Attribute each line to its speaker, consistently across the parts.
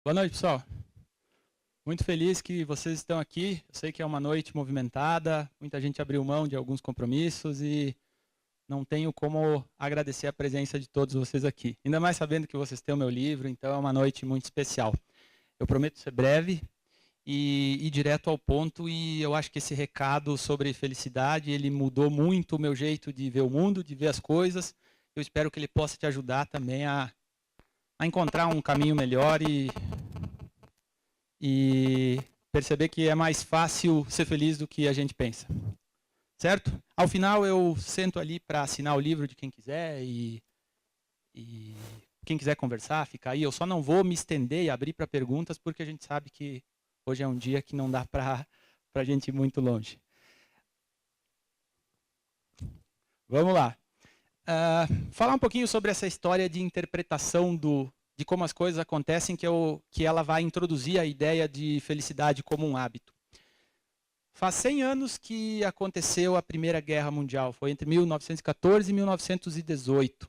Speaker 1: Boa noite, pessoal. Muito feliz que vocês estão aqui. Eu sei que é uma noite movimentada, muita gente abriu mão de alguns compromissos e não tenho como agradecer a presença de todos vocês aqui. Ainda mais sabendo que vocês têm o meu livro, então é uma noite muito especial. Eu prometo ser breve e ir direto ao ponto, e eu acho que esse recado sobre felicidade, ele mudou muito o meu jeito de ver o mundo, de ver as coisas. Eu espero que ele possa te ajudar também a encontrar um caminho melhor e perceber que é mais fácil ser feliz do que a gente pensa. Certo? Ao final eu sento ali para assinar o livro de quem quiser e quem quiser conversar, fica aí. Eu só não vou me estender e abrir para perguntas, porque a gente sabe que hoje é um dia que não dá para a gente ir muito longe. Vamos lá. Falar um pouquinho sobre essa história de interpretação de como as coisas acontecem, que ela vai introduzir a ideia de felicidade como um hábito. Faz 100 anos que aconteceu a Primeira Guerra Mundial, foi entre 1914 e 1918.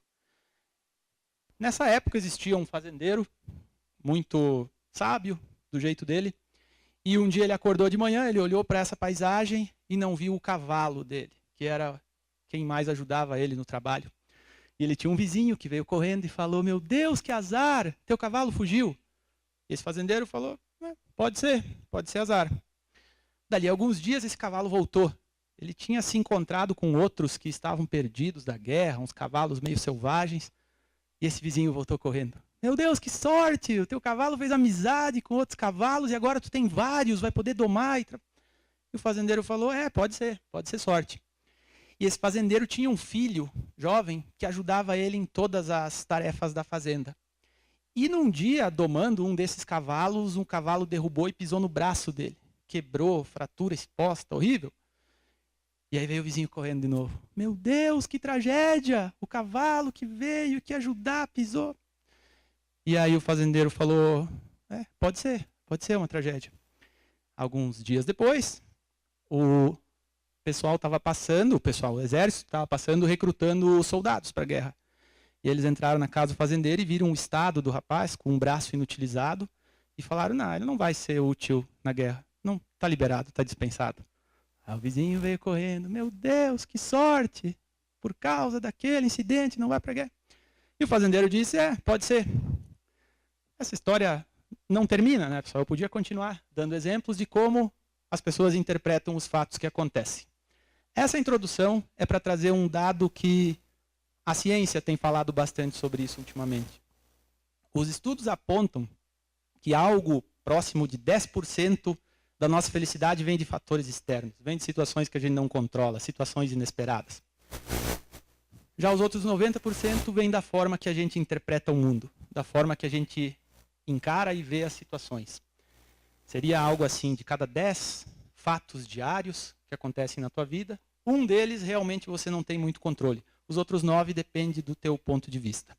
Speaker 1: Nessa época existia um fazendeiro, muito sábio, do jeito dele, e um dia ele acordou de manhã, ele olhou para essa paisagem e não viu o cavalo dele, que era quem mais ajudava ele no trabalho. E ele tinha um vizinho que veio correndo e falou: "Meu Deus, que azar, teu cavalo fugiu." Esse fazendeiro falou: pode ser azar." Dali a alguns dias esse cavalo voltou. Ele tinha se encontrado com outros que estavam perdidos da guerra, uns cavalos meio selvagens, e esse vizinho voltou correndo: "Meu Deus, que sorte, o teu cavalo fez amizade com outros cavalos e agora tu tem vários, vai poder domar." E o fazendeiro falou: pode ser sorte." E esse fazendeiro tinha um filho jovem que ajudava ele em todas as tarefas da fazenda. E num dia, domando um desses cavalos, um cavalo derrubou e pisou no braço dele. Quebrou, fratura exposta, horrível. E aí veio o vizinho correndo de novo: "Meu Deus, que tragédia! O cavalo que veio, que ajudar, pisou." E aí o fazendeiro falou: pode ser uma tragédia." Alguns dias depois, o exército estava passando recrutando soldados para a guerra. E eles entraram na casa do fazendeiro e viram o estado do rapaz com um braço inutilizado e falaram: "Não, ele não vai ser útil na guerra. Não, está liberado, está dispensado." Aí o vizinho veio correndo: "Meu Deus, que sorte! Por causa daquele incidente, não vai para a guerra." E o fazendeiro disse: pode ser." Essa história não termina, né, pessoal? Eu podia continuar dando exemplos de como as pessoas interpretam os fatos que acontecem. Essa introdução é para trazer um dado que a ciência tem falado bastante sobre isso ultimamente. Os estudos apontam que algo próximo de 10% da nossa felicidade vem de fatores externos, vem de situações que a gente não controla, situações inesperadas. Já os outros 90% vem da forma que a gente interpreta o mundo, da forma que a gente encara e vê as situações. Seria algo assim: de cada 10 fatos diários que acontecem na tua vida, um deles realmente você não tem muito controle. Os outros 9 dependem do teu ponto de vista.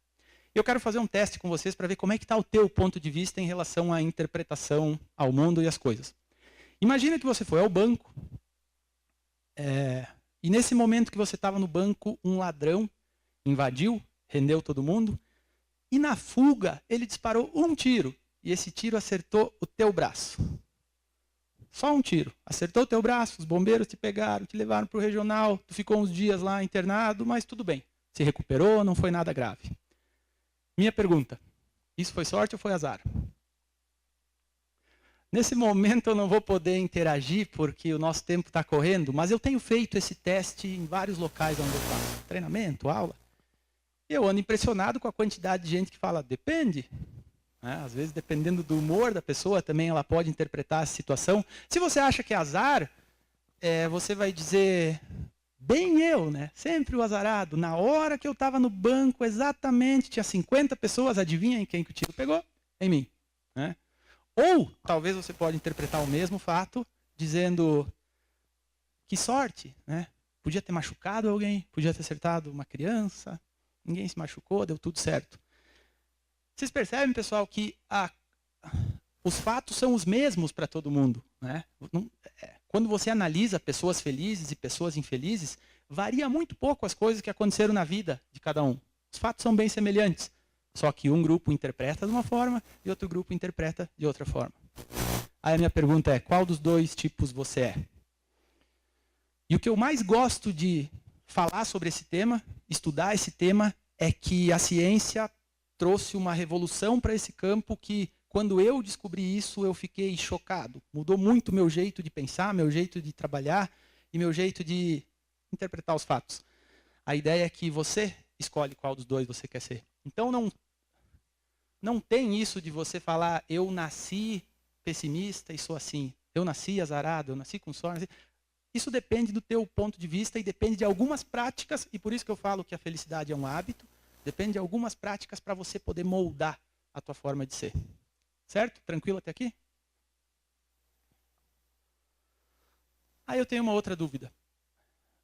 Speaker 1: Eu quero fazer um teste com vocês para ver como é que está o teu ponto de vista em relação à interpretação ao mundo e às coisas. Imagina que você foi ao banco, e nesse momento que você estava no banco, um ladrão invadiu, rendeu todo mundo, e na fuga ele disparou um tiro, e esse tiro acertou o teu braço. Só um tiro. Acertou o teu braço, os bombeiros te pegaram, te levaram para o regional, tu ficou uns dias lá internado, mas tudo bem. Se recuperou, não foi nada grave. Minha pergunta: isso foi sorte ou foi azar? Nesse momento eu não vou poder interagir porque o nosso tempo está correndo, mas eu tenho feito esse teste em vários locais onde eu faço treinamento, aula. Eu ando impressionado com a quantidade de gente que fala: depende. Às vezes, dependendo do humor da pessoa, também ela pode interpretar a situação. Se você acha que é azar, você vai dizer: bem eu, né? Sempre o azarado. Na hora que eu estava no banco, exatamente, tinha 50 pessoas, adivinha em quem que o tiro pegou? Em mim. Né? Ou, talvez você pode interpretar o mesmo fato, dizendo: que sorte, né? Podia ter machucado alguém, podia ter acertado uma criança, ninguém se machucou, deu tudo certo. Vocês percebem, pessoal, que os fatos são os mesmos para todo mundo. Né? Quando você analisa pessoas felizes e pessoas infelizes, varia muito pouco as coisas que aconteceram na vida de cada um. Os fatos são bem semelhantes. Só que um grupo interpreta de uma forma e outro grupo interpreta de outra forma. Aí a minha pergunta é, qual dos dois tipos você é? E o que eu mais gosto de falar sobre esse tema, estudar esse tema, é que a ciência trouxe uma revolução para esse campo que, quando eu descobri isso, eu fiquei chocado. Mudou muito meu jeito de pensar, meu jeito de trabalhar e meu jeito de interpretar os fatos. A ideia é que você escolhe qual dos dois você quer ser. Então não tem isso de você falar, eu nasci pessimista e sou assim. Eu nasci azarado, eu nasci com sorte. Isso depende do teu ponto de vista e depende de algumas práticas, e por isso que eu falo que a felicidade é um hábito, depende de algumas práticas para você poder moldar a tua forma de ser. Certo? Tranquilo até aqui? Aí eu tenho uma outra dúvida.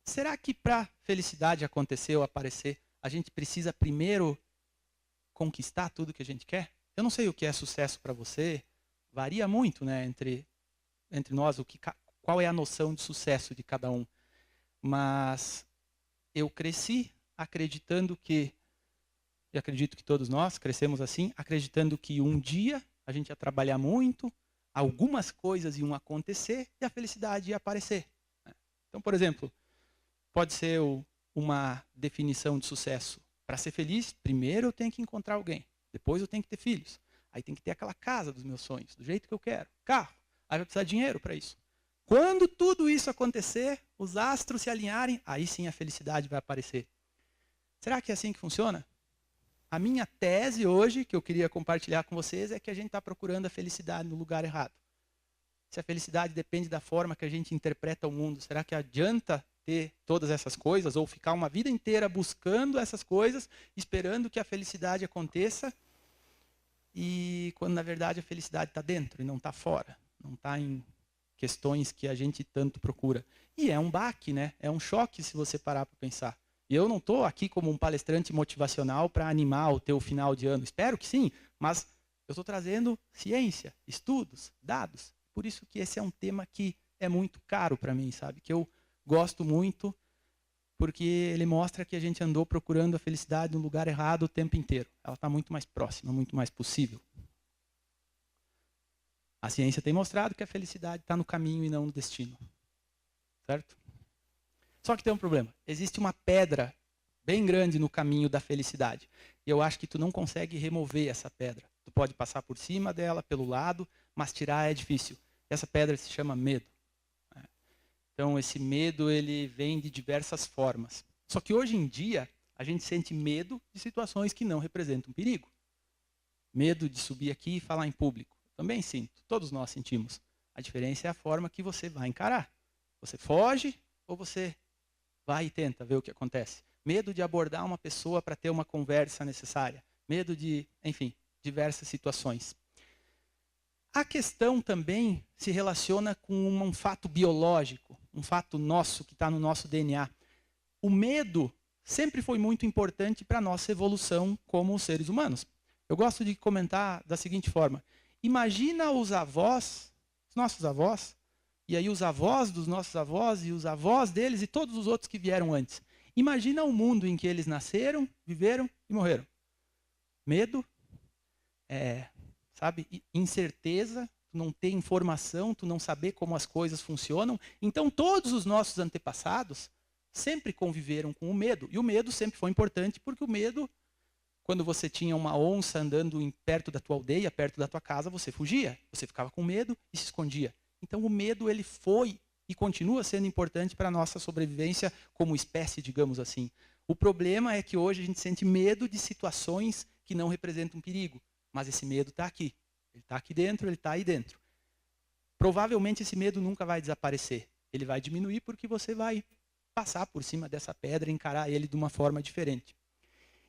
Speaker 1: Será que para felicidade acontecer ou aparecer, a gente precisa primeiro conquistar tudo que a gente quer? Eu não sei o que é sucesso para você, varia muito, né, entre nós, qual é a noção de sucesso de cada um. Mas eu cresci acreditando que, e acredito que todos nós crescemos assim, acreditando que um dia a gente ia trabalhar muito, algumas coisas iam acontecer e a felicidade ia aparecer. Então, por exemplo, pode ser uma definição de sucesso. Para ser feliz, primeiro eu tenho que encontrar alguém. Depois eu tenho que ter filhos. Aí tem que ter aquela casa dos meus sonhos, do jeito que eu quero. Carro. Aí vai precisar de dinheiro para isso. Quando tudo isso acontecer, os astros se alinharem, aí sim a felicidade vai aparecer. Será que é assim que funciona? A minha tese hoje, que eu queria compartilhar com vocês, é que a gente está procurando a felicidade no lugar errado. Se a felicidade depende da forma que a gente interpreta o mundo, será que adianta ter todas essas coisas ou ficar uma vida inteira buscando essas coisas, esperando que a felicidade aconteça, e quando na verdade a felicidade está dentro e não está fora, não está em questões que a gente tanto procura. E é um baque, né? É um choque se você parar para pensar. E eu não estou aqui como um palestrante motivacional para animar o teu final de ano. Espero que sim, mas eu estou trazendo ciência, estudos, dados. Por isso que esse é um tema que é muito caro para mim, sabe? Que eu gosto muito, porque ele mostra que a gente andou procurando a felicidade no lugar errado o tempo inteiro. Ela está muito mais próxima, muito mais possível. A ciência tem mostrado que a felicidade está no caminho e não no destino. Certo? Só que tem um problema. Existe uma pedra bem grande no caminho da felicidade. E eu acho que tu não consegue remover essa pedra. Tu pode passar por cima dela, pelo lado, mas tirar é difícil. Essa pedra se chama medo. Então, esse medo ele vem de diversas formas. Só que hoje em dia, a gente sente medo de situações que não representam perigo. Medo de subir aqui e falar em público. Também sinto, todos nós sentimos. A diferença é a forma que você vai encarar. Você foge ou você vai e tenta ver o que acontece. Medo de abordar uma pessoa para ter uma conversa necessária. Medo de, enfim, diversas situações. A questão também se relaciona com um fato biológico, um fato nosso que está no nosso DNA. O medo sempre foi muito importante para a nossa evolução como seres humanos. Eu gosto de comentar da seguinte forma. Imagina os avós, os nossos avós, e aí os avós dos nossos avós e os avós deles e todos os outros que vieram antes. Imagina o mundo em que eles nasceram, viveram e morreram. Medo, sabe, incerteza, tu não ter informação, tu não saber como as coisas funcionam. Então todos os nossos antepassados sempre conviveram com o medo. E o medo sempre foi importante porque o medo, quando você tinha uma onça andando perto da tua aldeia, perto da tua casa, você fugia. Você ficava com medo e se escondia. Então o medo ele foi e continua sendo importante para a nossa sobrevivência como espécie, digamos assim. O problema é que hoje a gente sente medo de situações que não representam perigo. Mas esse medo está aqui. Ele está aqui dentro, ele está aí dentro. Provavelmente esse medo nunca vai desaparecer. Ele vai diminuir porque você vai passar por cima dessa pedra e encarar ele de uma forma diferente.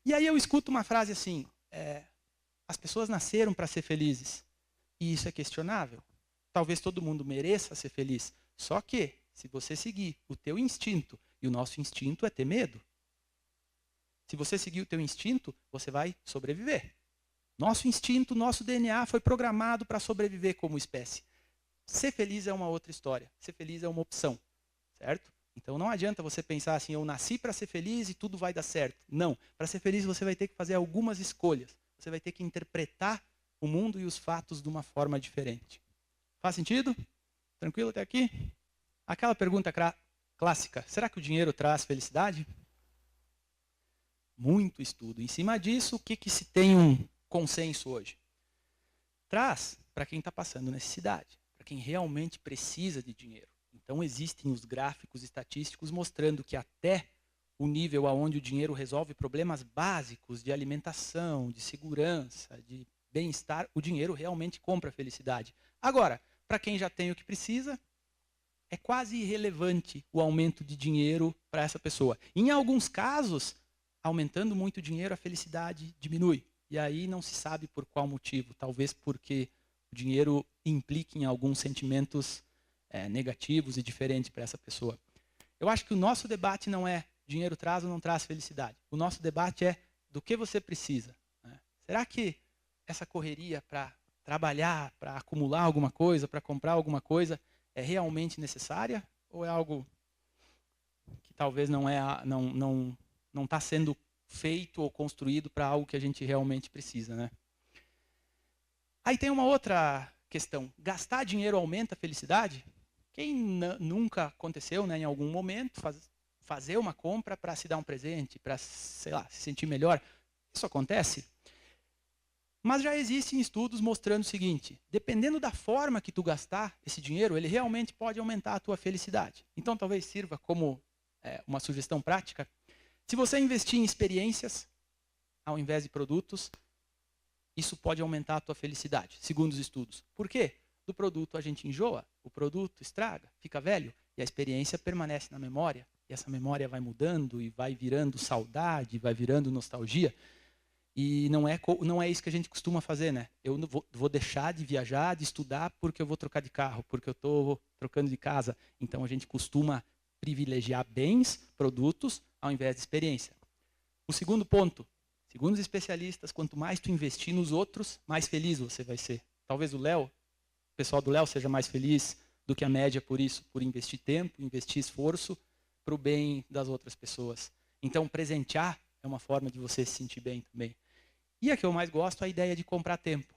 Speaker 1: E aí eu escuto uma frase assim, as pessoas nasceram para ser felizes. E isso é questionável. Talvez todo mundo mereça ser feliz. Só que, se você seguir o teu instinto, e o nosso instinto é ter medo. Se você seguir o teu instinto, você vai sobreviver. Nosso instinto, nosso DNA foi programado para sobreviver como espécie. Ser feliz é uma outra história. Ser feliz é uma opção, certo? Então não adianta você pensar assim, eu nasci para ser feliz e tudo vai dar certo. Não. Para ser feliz você vai ter que fazer algumas escolhas. você vai ter que interpretar o mundo e os fatos de uma forma diferente. Faz sentido? Tranquilo até aqui? Aquela pergunta clássica, será que o dinheiro traz felicidade? Muito estudo. Em cima disso, o que se tem um consenso hoje? Traz para quem está passando necessidade, para quem realmente precisa de dinheiro. Então, existem os gráficos estatísticos mostrando que até o nível aonde o dinheiro resolve problemas básicos de alimentação, de segurança, de bem-estar, o dinheiro realmente compra felicidade. Agora, para quem já tem o que precisa, é quase irrelevante o aumento de dinheiro para essa pessoa. Em alguns casos, aumentando muito o dinheiro, a felicidade diminui. E aí não se sabe por qual motivo. Talvez porque o dinheiro implique em alguns sentimentos negativos e diferentes para essa pessoa. Eu acho que o nosso debate não é dinheiro traz ou não traz felicidade. O nosso debate é do que você precisa. Né? Será que essa correria para trabalhar, para acumular alguma coisa, para comprar alguma coisa, é realmente necessária? Ou é algo que talvez não está sendo feito ou construído para algo que a gente realmente precisa, né? Aí tem uma outra questão. Gastar dinheiro aumenta a felicidade? Quem nunca aconteceu, né, em algum momento, fazer uma compra para se dar um presente, para, sei lá, se sentir melhor? Isso acontece? Mas já existem estudos mostrando o seguinte, dependendo da forma que tu gastar esse dinheiro, ele realmente pode aumentar a tua felicidade. Então talvez sirva como uma sugestão prática. Se você investir em experiências, ao invés de produtos, isso pode aumentar a tua felicidade, segundo os estudos. Por quê? Do produto a gente enjoa, o produto estraga, fica velho, e a experiência permanece na memória. E essa memória vai mudando e vai virando saudade, vai virando nostalgia. E não é isso que a gente costuma fazer, né? Eu vou deixar de viajar, de estudar, porque eu vou trocar de carro, porque eu estou trocando de casa. Então a gente costuma privilegiar bens, produtos, ao invés de experiência. O segundo ponto, segundo os especialistas, quanto mais tu investir nos outros, mais feliz você vai ser. Talvez o pessoal do Léo seja mais feliz do que a média por isso, por investir tempo, investir esforço para o bem das outras pessoas. Então presentear é uma forma de você se sentir bem também. E a que eu mais gosto é a ideia de comprar tempo.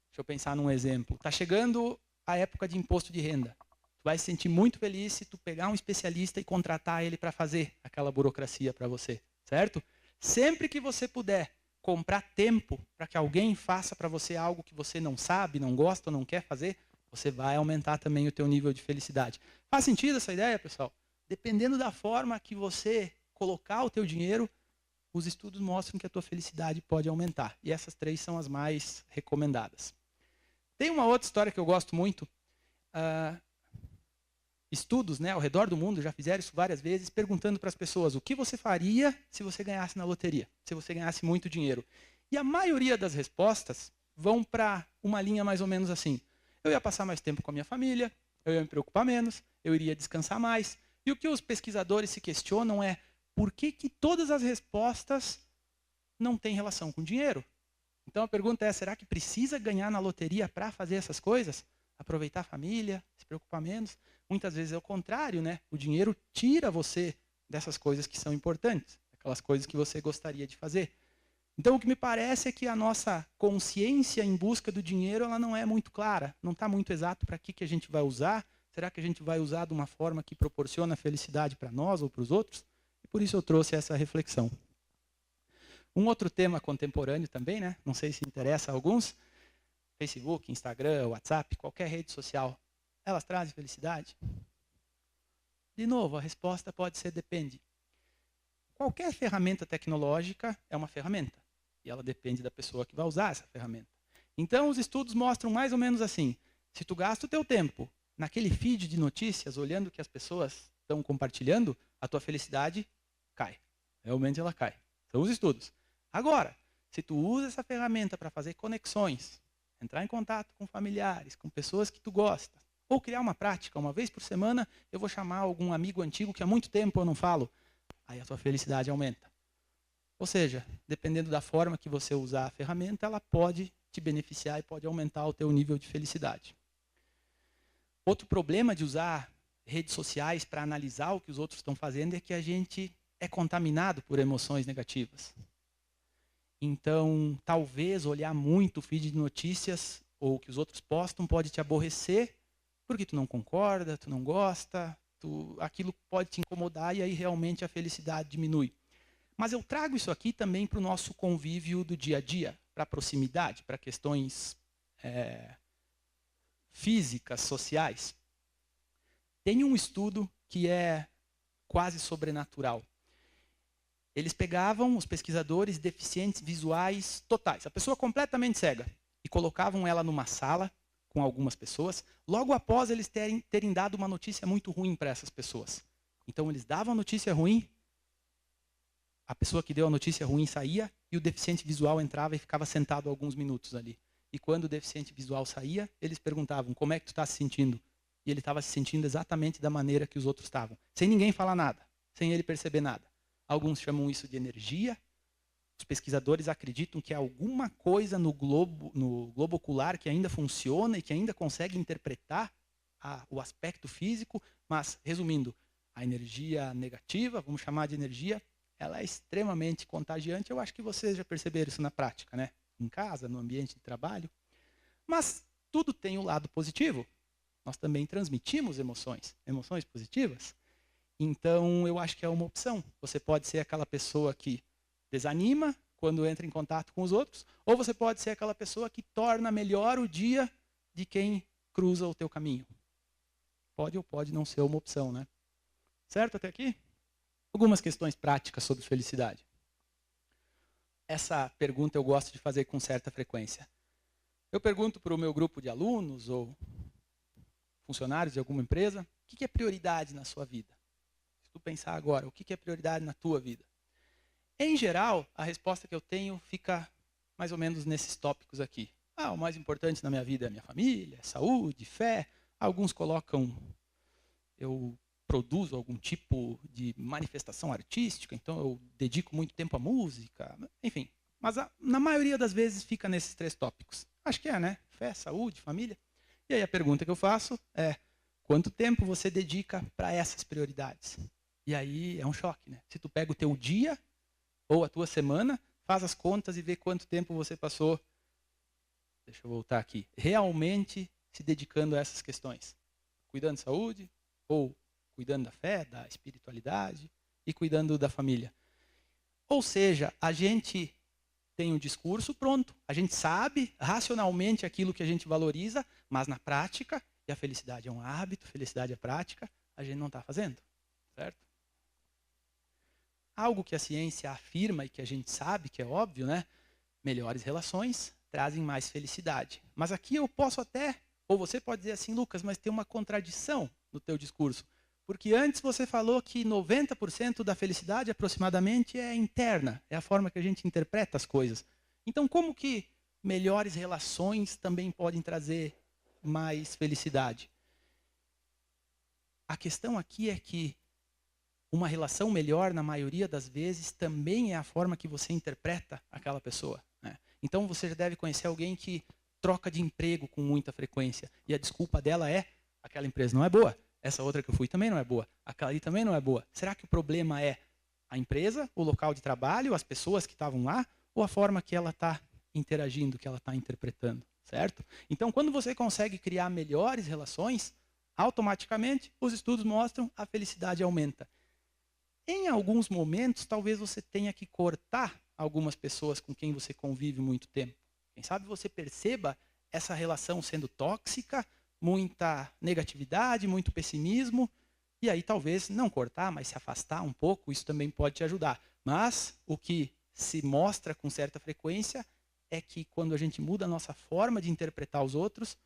Speaker 1: Deixa eu pensar num exemplo. Está chegando a época de imposto de renda. Tu vai se sentir muito feliz se tu pegar um especialista e contratar ele para fazer aquela burocracia para você, certo? Sempre que você puder comprar tempo para que alguém faça para você algo que você não sabe, não gosta ou não quer fazer, você vai aumentar também o teu nível de felicidade. Faz sentido essa ideia, pessoal? Dependendo da forma que você colocar o teu dinheiro, os estudos mostram que a tua felicidade pode aumentar. E essas 3 são as mais recomendadas. Tem uma outra história que eu gosto muito. Estudos, né, ao redor do mundo já fizeram isso várias vezes, perguntando para as pessoas o que você faria se você ganhasse na loteria, se você ganhasse muito dinheiro. E a maioria das respostas vão para uma linha mais ou menos assim. Eu ia passar mais tempo com a minha família, eu ia me preocupar menos, eu iria descansar mais. E o que os pesquisadores se questionam é por que todas as respostas não têm relação com dinheiro? Então a pergunta é, será que precisa ganhar na loteria para fazer essas coisas? Aproveitar a família, se preocupar menos? Muitas vezes é o contrário, né? O dinheiro tira você dessas coisas que são importantes, aquelas coisas que você gostaria de fazer. Então o que me parece é que a nossa consciência em busca do dinheiro ela não é muito clara, não está muito exato para que a gente vai usar. Será que a gente vai usar de uma forma que proporciona felicidade para nós ou para os outros? E por isso eu trouxe essa reflexão. Um outro tema contemporâneo também, né? Não sei se interessa a alguns. Facebook, Instagram, WhatsApp, qualquer rede social, elas trazem felicidade? De novo, a resposta pode ser depende. Qualquer ferramenta tecnológica é uma ferramenta. E ela depende da pessoa que vai usar essa ferramenta. Então, os estudos mostram mais ou menos assim. Se tu gasta o teu tempo naquele feed de notícias, olhando o que as pessoas estão compartilhando, a tua felicidade cai. Realmente ela cai. São os estudos. Agora, se tu usa essa ferramenta para fazer conexões, entrar em contato com familiares, com pessoas que tu gosta, ou criar uma prática, uma vez por semana, eu vou chamar algum amigo antigo que há muito tempo eu não falo, aí a tua felicidade aumenta. Ou seja, dependendo da forma que você usar a ferramenta, ela pode te beneficiar e pode aumentar o teu nível de felicidade. Outro problema de usar redes sociais para analisar o que os outros estão fazendo é que a gente é contaminado por emoções negativas. Então, talvez olhar muito o feed de notícias ou o que os outros postam pode te aborrecer, porque tu não concorda, tu não gosta, aquilo pode te incomodar e aí realmente a felicidade diminui. Mas eu trago isso aqui também para o nosso convívio do dia a dia, para a proximidade, para questões físicas, sociais. Tem um estudo que é quase sobrenatural. Eles pegavam os pesquisadores deficientes visuais totais, a pessoa completamente cega, e colocavam ela numa sala com algumas pessoas, logo após eles terem dado uma notícia muito ruim para essas pessoas. Então eles davam a notícia ruim, a pessoa que deu a notícia ruim saía e o deficiente visual entrava e ficava sentado alguns minutos ali. E quando o deficiente visual saía, eles perguntavam, como é que tu está se sentindo? E ele estava se sentindo exatamente da maneira que os outros estavam, sem ninguém falar nada, sem ele perceber nada. Alguns chamam isso de energia. Os pesquisadores acreditam que há alguma coisa no globo ocular que ainda funciona e que ainda consegue interpretar o aspecto físico, mas, resumindo, a energia negativa, vamos chamar de energia, ela é extremamente contagiante. Eu acho que vocês já perceberam isso na prática, né? Em casa, no ambiente de trabalho. Mas tudo tem o lado positivo. Nós também transmitimos emoções positivas. Então, eu acho que é uma opção. Você pode ser aquela pessoa que desanima quando entra em contato com os outros, ou você pode ser aquela pessoa que torna melhor o dia de quem cruza o teu caminho. Pode ou pode não ser uma opção, né? Certo até aqui? Algumas questões práticas sobre felicidade. Essa pergunta eu gosto de fazer com certa frequência. Eu pergunto para o meu grupo de alunos ou funcionários de alguma empresa, o que é prioridade na sua vida? Se tu pensar agora, o que é prioridade na tua vida? Em geral, a resposta que eu tenho fica mais ou menos nesses tópicos aqui. O mais importante na minha vida é a minha família, saúde, fé. Alguns colocam, eu produzo algum tipo de manifestação artística, então eu dedico muito tempo à música, enfim. Mas na maioria das vezes fica nesses 3 tópicos. Acho que né? Fé, saúde, família. E aí a pergunta que eu faço é, quanto tempo você dedica para essas prioridades? E aí é um choque, né? Se tu pega o teu dia ou a tua semana, faz as contas e vê quanto tempo você passou, deixa eu voltar aqui, realmente se dedicando a essas questões. Cuidando da saúde, ou cuidando da fé, da espiritualidade, e cuidando da família. Ou seja, a gente tem um discurso pronto, a gente sabe racionalmente aquilo que a gente valoriza, mas na prática, e a felicidade é um hábito, felicidade é prática, a gente não está fazendo, certo? Algo que a ciência afirma e que a gente sabe, que é óbvio, né? Melhores relações trazem mais felicidade. Mas aqui eu posso até, ou você pode dizer assim, Lucas, mas tem uma contradição no teu discurso. Porque antes você falou que 90% da felicidade aproximadamente é interna, é a forma que a gente interpreta as coisas. Então como que melhores relações também podem trazer mais felicidade? A questão aqui é que uma relação melhor, na maioria das vezes, também é a forma que você interpreta aquela pessoa, né? Então você já deve conhecer alguém que troca de emprego com muita frequência e a desculpa dela é, aquela empresa não é boa, essa outra que eu fui também não é boa, aquela ali também não é boa. Será que o problema é a empresa, o local de trabalho, as pessoas que estavam lá, ou a forma que ela está interagindo, que ela está interpretando, certo? Então, quando você consegue criar melhores relações, automaticamente, os estudos mostram a felicidade aumenta. Em alguns momentos, talvez você tenha que cortar algumas pessoas com quem você convive muito tempo. Quem sabe você perceba essa relação sendo tóxica, muita negatividade, muito pessimismo, e aí talvez não cortar, mas se afastar um pouco, isso também pode te ajudar. Mas o que se mostra com certa frequência é que quando a gente muda a nossa forma de interpretar os outros,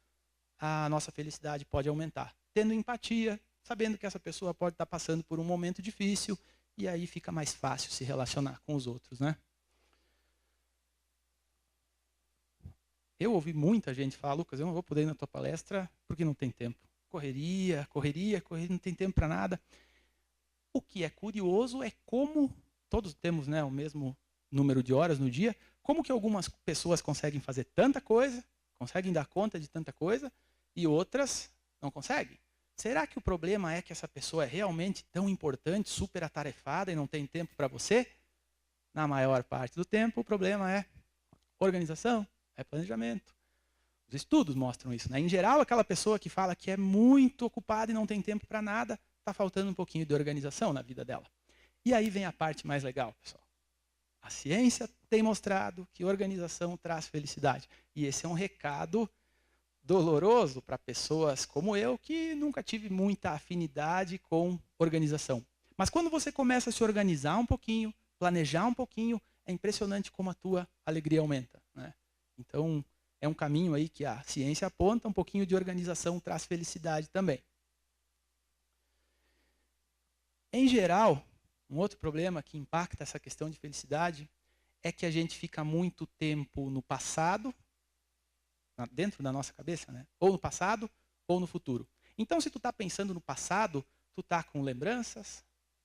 Speaker 1: a nossa felicidade pode aumentar. Tendo empatia, sabendo que essa pessoa pode estar passando por um momento difícil, e aí fica mais fácil se relacionar com os outros, né? Eu ouvi muita gente falar, Lucas, eu não vou poder ir na tua palestra porque não tem tempo. Correria, não tem tempo para nada. O que é curioso é como, todos temos, né, o mesmo número de horas no dia, como que algumas pessoas conseguem fazer tanta coisa, conseguem dar conta de tanta coisa, e outras não conseguem. Será que o problema é que essa pessoa é realmente tão importante, super atarefada e não tem tempo para você? Na maior parte do tempo, o problema é Organização é planejamento. Os estudos mostram isso, né? Em geral, aquela pessoa que fala que é muito ocupada e não tem tempo para nada, está faltando um pouquinho de organização na vida dela. E aí vem a parte mais legal, pessoal. A ciência tem mostrado que organização traz felicidade. E esse é um recado doloroso para pessoas como eu, que nunca tive muita afinidade com organização. Mas quando você começa a se organizar um pouquinho, planejar um pouquinho, é impressionante como a tua alegria aumenta, né? Então, é um caminho aí que a ciência aponta, um pouquinho de organização traz felicidade também. Em geral, um outro problema que impacta essa questão de felicidade é que a gente fica muito tempo no passado, dentro da nossa cabeça, né? Ou no passado ou no futuro. Então, se tu está pensando no passado, tu está com lembranças,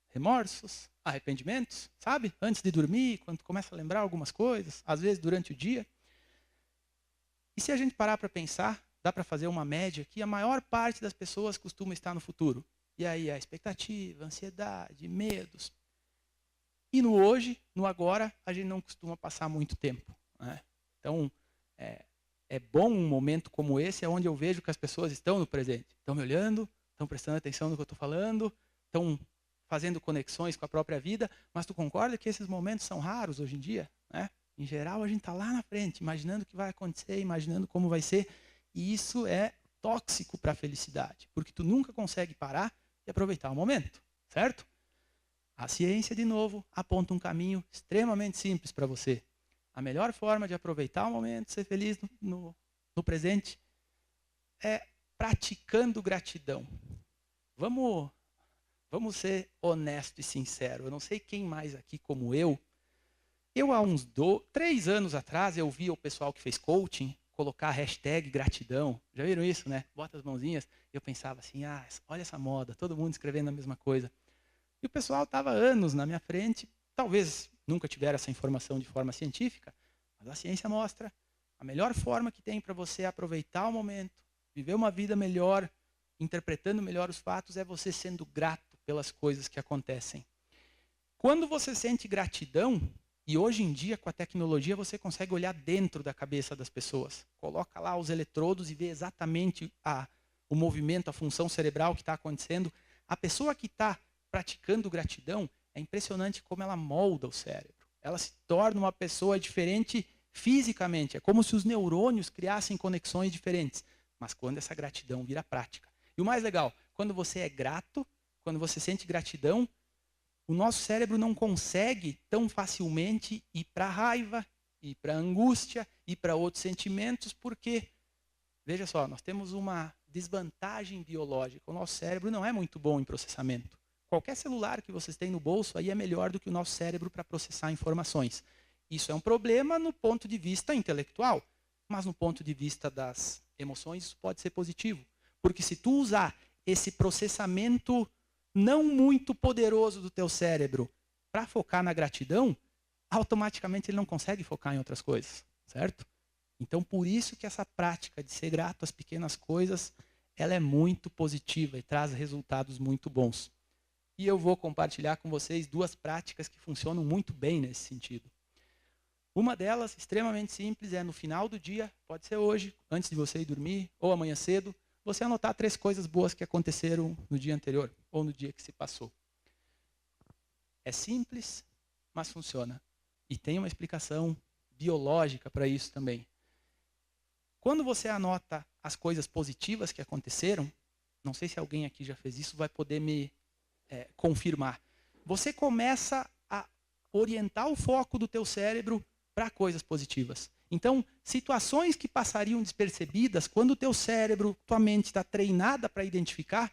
Speaker 1: remorsos, arrependimentos, sabe? Antes de dormir, quando tu começa a lembrar algumas coisas, às vezes durante o dia. E se a gente parar para pensar, dá para fazer uma média aqui, a maior parte das pessoas costuma estar no futuro. E aí a expectativa, a ansiedade, medos. E no hoje, no agora, a gente não costuma passar muito tempo, né? Então, é bom um momento como esse, onde eu vejo que as pessoas estão no presente. Estão me olhando, estão prestando atenção no que eu estou falando, estão fazendo conexões com a própria vida, mas tu concorda que esses momentos são raros hoje em dia, né? Em geral, a gente está lá na frente, imaginando o que vai acontecer, imaginando como vai ser, e isso é tóxico para a felicidade, porque tu nunca consegue parar e aproveitar o momento, certo? A ciência, de novo, aponta um caminho extremamente simples para você. A melhor forma de aproveitar o momento, ser feliz no presente, é praticando gratidão. Vamos ser honesto e sincero. Eu não sei quem mais aqui como eu há uns 3 anos atrás, eu vi o pessoal que fez coaching colocar a hashtag gratidão. Já viram isso, né? Bota as mãozinhas. Eu pensava assim, olha essa moda, todo mundo escrevendo a mesma coisa. E o pessoal estava anos na minha frente, talvez nunca tiveram essa informação de forma científica, mas a ciência mostra a melhor forma que tem para você aproveitar o momento, viver uma vida melhor, interpretando melhor os fatos, é você sendo grato pelas coisas que acontecem. Quando você sente gratidão, e hoje em dia com a tecnologia você consegue olhar dentro da cabeça das pessoas, coloca lá os eletrodos e vê exatamente o movimento, a função cerebral que está acontecendo. A pessoa que está praticando gratidão, é impressionante como ela molda o cérebro. Ela se torna uma pessoa diferente fisicamente. É como se os neurônios criassem conexões diferentes. Mas quando essa gratidão vira prática. E o mais legal, quando você é grato, quando você sente gratidão, o nosso cérebro não consegue tão facilmente ir para a raiva, ir para a angústia, ir para outros sentimentos, porque, veja só, nós temos uma desvantagem biológica. O nosso cérebro não é muito bom em processamento. Qualquer celular que vocês têm no bolso aí é melhor do que o nosso cérebro para processar informações. Isso é um problema no ponto de vista intelectual, mas no ponto de vista das emoções isso pode ser positivo. Porque se tu usar esse processamento não muito poderoso do teu cérebro para focar na gratidão, automaticamente ele não consegue focar em outras coisas, certo? Então, por isso que essa prática de ser grato às pequenas coisas, ela é muito positiva e traz resultados muito bons. E eu vou compartilhar com vocês 2 práticas que funcionam muito bem nesse sentido. Uma delas, extremamente simples, é no final do dia, pode ser hoje, antes de você ir dormir, ou amanhã cedo, você anotar 3 coisas boas que aconteceram no dia anterior, ou no dia que se passou. É simples, mas funciona. E tem uma explicação biológica para isso também. Quando você anota as coisas positivas que aconteceram, não sei se alguém aqui já fez isso, vai poder me confirmar. Você começa a orientar o foco do teu cérebro para coisas positivas. Então, situações que passariam despercebidas, quando o teu cérebro, tua mente está treinada para identificar,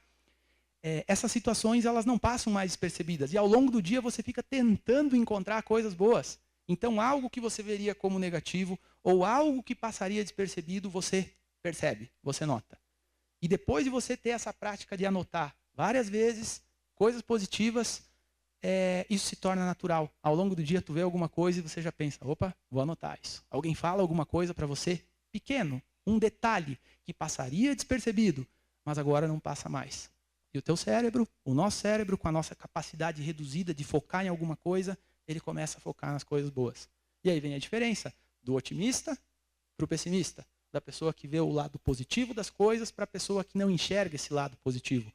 Speaker 1: essas situações elas não passam mais despercebidas. E ao longo do dia você fica tentando encontrar coisas boas. Então, algo que você veria como negativo ou algo que passaria despercebido, você percebe, você nota. E depois de você ter essa prática de anotar várias vezes coisas positivas, isso se torna natural. Ao longo do dia, tu vê alguma coisa e você já pensa, opa, vou anotar isso. Alguém fala alguma coisa para você, pequeno, um detalhe que passaria despercebido, mas agora não passa mais. E o teu cérebro, o nosso cérebro, com a nossa capacidade reduzida de focar em alguma coisa, ele começa a focar nas coisas boas. E aí vem a diferença Do otimista para o pessimista. Da pessoa que vê o lado positivo das coisas para a pessoa que não enxerga esse lado positivo.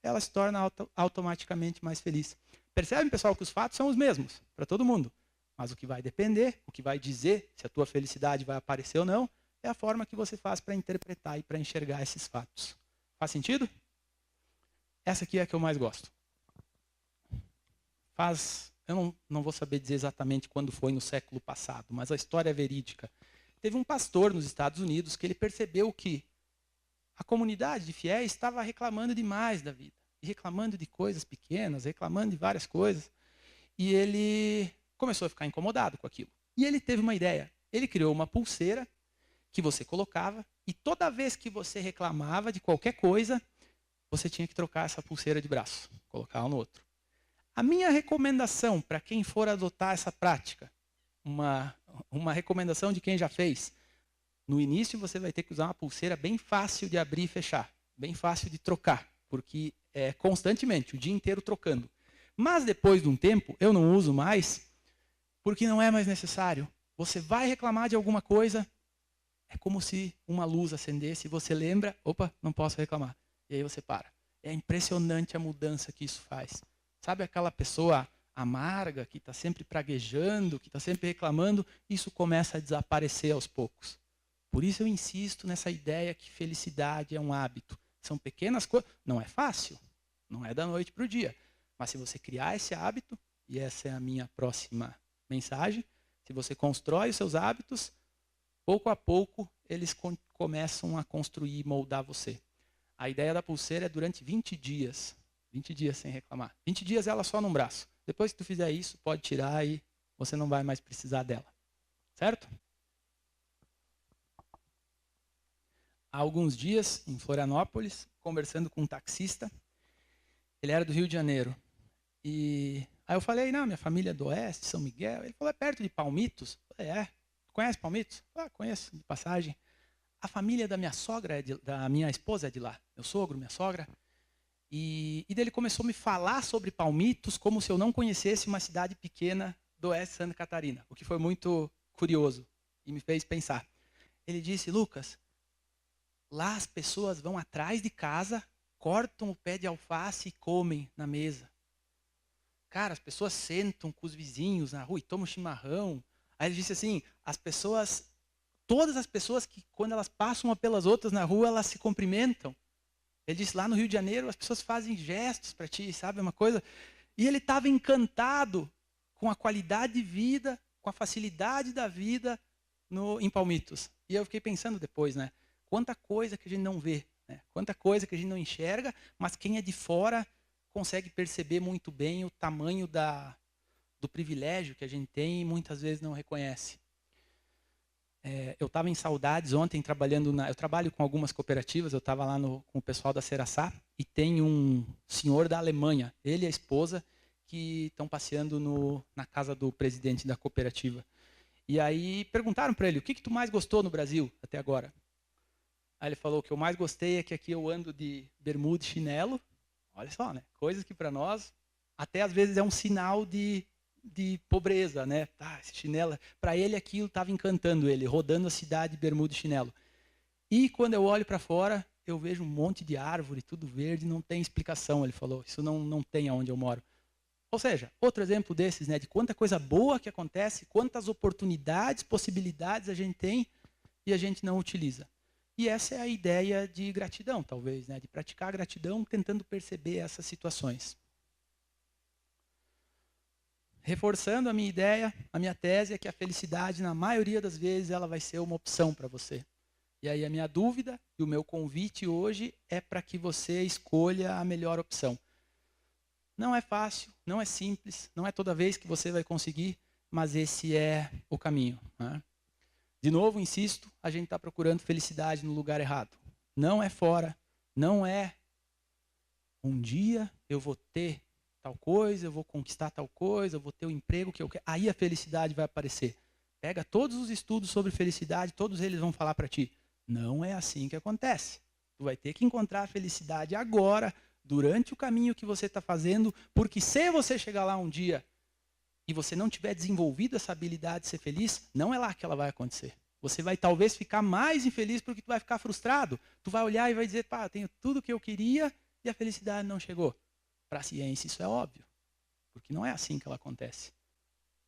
Speaker 1: Ela se torna automaticamente mais feliz. Percebem, pessoal, que os fatos são os mesmos para todo mundo. Mas o que vai depender, o que vai dizer se a tua felicidade vai aparecer ou não, é a forma que você faz para interpretar e para enxergar esses fatos. Faz sentido? Essa aqui é a que eu mais gosto. Eu não vou saber dizer exatamente quando foi no século passado, mas a história é verídica. Teve um pastor nos Estados Unidos que ele percebeu que a comunidade de fiéis estava reclamando demais da vida. E reclamando de coisas pequenas, reclamando de várias coisas. E ele começou a ficar incomodado com aquilo. E ele teve uma ideia. Ele criou uma pulseira que você colocava e toda vez que você reclamava de qualquer coisa, você tinha que trocar essa pulseira de braço, colocar uma no outro. A minha recomendação para quem for adotar essa prática, uma recomendação de quem já fez, no início você vai ter que usar uma pulseira bem fácil de abrir e fechar, bem fácil de trocar, porque é constantemente, o dia inteiro trocando. Mas depois de um tempo, eu não uso mais, porque não é mais necessário. Você vai reclamar de alguma coisa, é como se uma luz acendesse e você lembra, opa, não posso reclamar. E aí você para. É impressionante a mudança que isso faz. Sabe aquela pessoa amarga, que está sempre praguejando, que está sempre reclamando? Isso começa a desaparecer aos poucos. Por isso eu insisto nessa ideia que felicidade é um hábito. São pequenas coisas. Não é fácil, não é da noite para o dia. Mas se você criar esse hábito, e essa é a minha próxima mensagem, se você constrói os seus hábitos, pouco a pouco eles começam a construir e moldar você. A ideia da pulseira é durante 20 dias. 20 dias sem reclamar. 20 dias ela só num braço. Depois que tu fizer isso, pode tirar e você não vai mais precisar dela. Certo? Há alguns dias, em Florianópolis, conversando com um taxista, ele era do Rio de Janeiro. E aí eu falei, não, minha família é do Oeste, São Miguel. Ele falou, é perto de Palmitos? Eu falei, é. Conhece Palmitos? Ah, conheço, de passagem. A família da minha sogra, da minha esposa é de lá. Meu sogro, minha sogra. E daí ele começou a me falar sobre Palmitos como se eu não conhecesse uma cidade pequena do Oeste de Santa Catarina. O que foi muito curioso e me fez pensar. Ele disse, Lucas, lá as pessoas vão atrás de casa, cortam o pé de alface e comem na mesa. Cara, as pessoas sentam com os vizinhos na rua e tomam chimarrão. Aí ele disse assim, todas as pessoas que quando elas passam umas pelas outras na rua, elas se cumprimentam. Ele disse, lá no Rio de Janeiro, as pessoas fazem gestos para ti, sabe, uma coisa. E ele estava encantado com a qualidade de vida, com a facilidade da vida em Palmitos. E eu fiquei pensando depois, né? Quanta coisa que a gente não vê, né? Quanta coisa que a gente não enxerga, mas quem é de fora consegue perceber muito bem o tamanho do privilégio que a gente tem e muitas vezes não reconhece. Eu estava em Saudades ontem trabalhando eu trabalho com algumas cooperativas, eu estava lá com o pessoal da Seraçá e tem um senhor da Alemanha, ele e a esposa, que estão passeando na casa do presidente da cooperativa. E aí perguntaram para ele, o que tu mais gostou no Brasil até agora? Aí ele falou, o que eu mais gostei é que aqui eu ando de bermuda e chinelo. Olha só, né? Coisas que para nós, até às vezes é um sinal de pobreza, né? Tá, esse chinelo, para ele aquilo estava encantando ele, rodando a cidade de bermuda e chinelo. E quando eu olho para fora, eu vejo um monte de árvore, tudo verde, não tem explicação, ele falou. Isso não tem aonde eu moro. Ou seja, outro exemplo desses, né, de quanta coisa boa que acontece, quantas oportunidades, possibilidades a gente tem e a gente não utiliza. E essa é a ideia de gratidão, talvez, né, de praticar a gratidão tentando perceber essas situações. Reforçando a minha ideia, a minha tese é que a felicidade, na maioria das vezes, ela vai ser uma opção para você. E aí a minha dúvida e o meu convite hoje é para que você escolha a melhor opção. Não é fácil, não é simples, não é toda vez que você vai conseguir, mas esse é o caminho, né? De novo, insisto, a gente está procurando felicidade no lugar errado. Não é fora, não é um dia eu vou ter tal coisa, eu vou conquistar tal coisa, eu vou ter o emprego que eu quero. Aí a felicidade vai aparecer. Pega todos os estudos sobre felicidade, todos eles vão falar para ti. Não é assim que acontece. Tu vai ter que encontrar a felicidade agora, durante o caminho que você está fazendo, porque se você chegar lá um dia e você não tiver desenvolvido essa habilidade de ser feliz, não é lá que ela vai acontecer. Você vai talvez ficar mais infeliz porque tu vai ficar frustrado. Tu vai olhar e vai dizer, pá, eu tenho tudo o que eu queria e a felicidade não chegou. Para a ciência isso é óbvio, porque não é assim que ela acontece.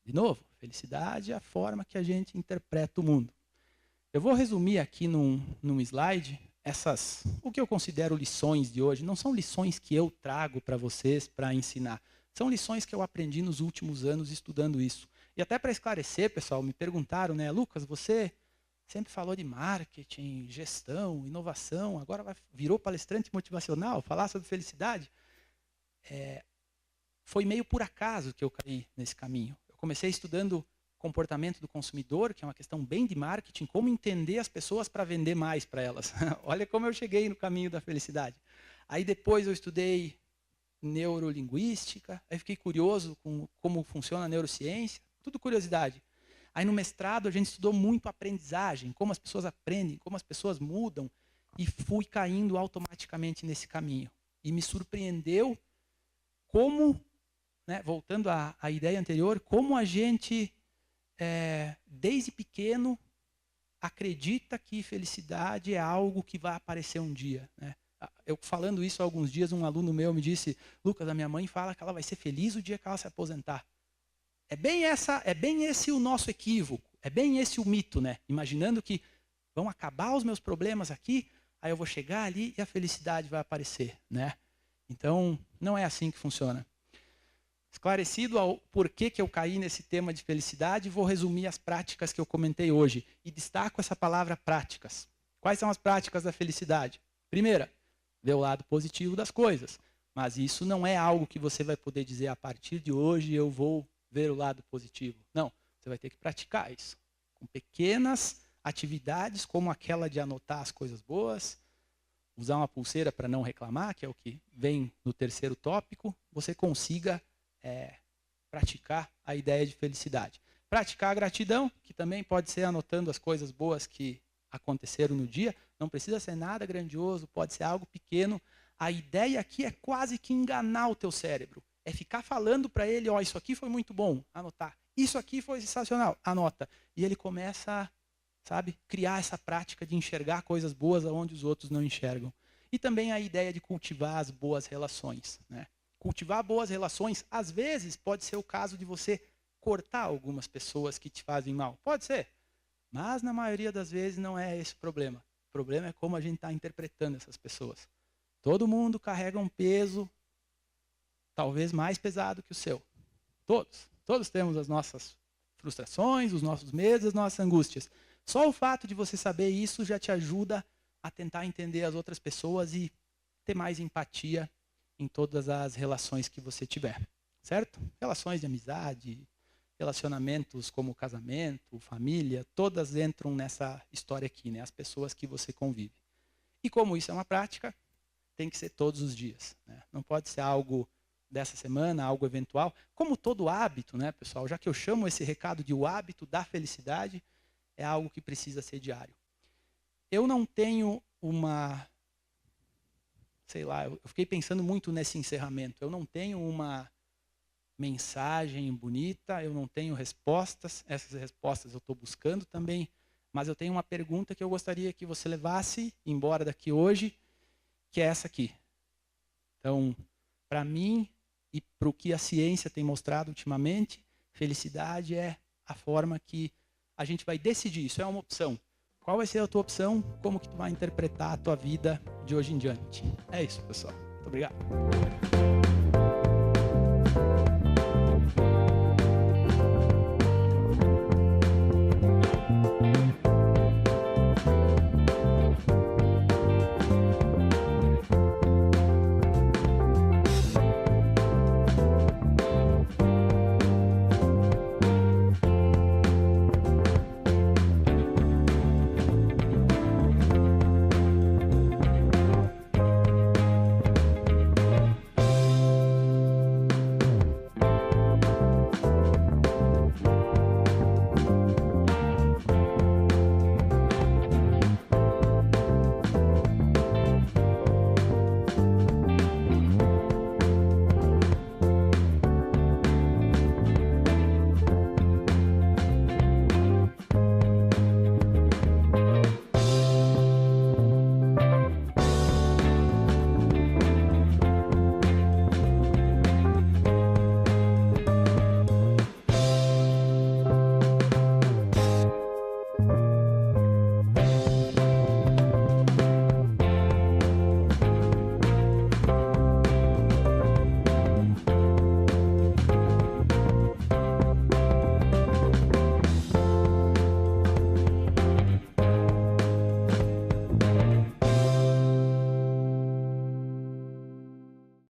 Speaker 1: De novo, felicidade é a forma que a gente interpreta o mundo. Eu vou resumir aqui num slide o que eu considero lições de hoje. Não são lições que eu trago para vocês para ensinar. São lições que eu aprendi nos últimos anos estudando isso. E até para esclarecer, pessoal, me perguntaram, né, Lucas, você sempre falou de marketing, gestão, inovação, agora virou palestrante motivacional, falar sobre felicidade. Foi meio por acaso que eu caí nesse caminho. Eu comecei estudando comportamento do consumidor, que é uma questão bem de marketing, como entender as pessoas para vender mais para elas. Olha como eu cheguei no caminho da felicidade. Aí depois eu estudei neurolinguística, aí fiquei curioso com como funciona a neurociência, tudo curiosidade. Aí no mestrado a gente estudou muito aprendizagem, como as pessoas aprendem, como as pessoas mudam, e fui caindo automaticamente nesse caminho. E me surpreendeu como, né, voltando à ideia anterior, como a gente desde pequeno acredita que felicidade é algo que vai aparecer um dia, né? Eu falando isso há alguns dias, um aluno meu me disse, Lucas, a minha mãe fala que ela vai ser feliz o dia que ela se aposentar. É bem esse o nosso equívoco, é bem esse o mito, né? Imaginando que vão acabar os meus problemas aqui, aí eu vou chegar ali e a felicidade vai aparecer, né? Então, não é assim que funciona. Esclarecido ao porquê que eu caí nesse tema de felicidade, vou resumir as práticas que eu comentei hoje. E destaco essa palavra práticas. Quais são as práticas da felicidade? Primeira, ver o lado positivo das coisas. Mas isso não é algo que você vai poder dizer, a partir de hoje eu vou ver o lado positivo. Não, você vai ter que praticar isso. Com pequenas atividades, como aquela de anotar as coisas boas, usar uma pulseira para não reclamar, que é o que vem no terceiro tópico, você consiga praticar a ideia de felicidade. Praticar a gratidão, que também pode ser anotando as coisas boas que aconteceram no dia. Não precisa ser nada grandioso, pode ser algo pequeno. A ideia aqui é quase que enganar o teu cérebro. É ficar falando para ele, ó, isso aqui foi muito bom, anotar. Isso aqui foi sensacional, anota. E ele começa a, sabe, criar essa prática de enxergar coisas boas onde os outros não enxergam. E também a ideia de cultivar as boas relações, né? Cultivar boas relações, às vezes, pode ser o caso de você cortar algumas pessoas que te fazem mal. Pode ser. Mas, na maioria das vezes, não é esse o problema. O problema é como a gente está interpretando essas pessoas. Todo mundo carrega um peso, talvez mais pesado que o seu. Todos. Todos temos as nossas frustrações, os nossos medos, as nossas angústias. Só o fato de você saber isso já te ajuda a tentar entender as outras pessoas e ter mais empatia em todas as relações que você tiver, certo? Relações de amizade, relacionamentos como casamento, família, todas entram nessa história aqui, né? As pessoas que você convive. E como isso é uma prática, tem que ser todos os dias, né? Não pode ser algo dessa semana, algo eventual. Como todo hábito, né, pessoal? Já que eu chamo esse recado de o hábito da felicidade, é algo que precisa ser diário. Eu não tenho sei lá, eu fiquei pensando muito nesse encerramento. Eu não tenho uma mensagem bonita, eu não tenho respostas. Essas respostas eu estou buscando também. Mas eu tenho uma pergunta que eu gostaria que você levasse embora daqui hoje, que é essa aqui. Então, para mim e para o que a ciência tem mostrado ultimamente, felicidade é a forma que a gente vai decidir. Isso é uma opção. Qual vai ser a tua opção? Como que tu vai interpretar a tua vida de hoje em diante? É isso, pessoal. Muito obrigado.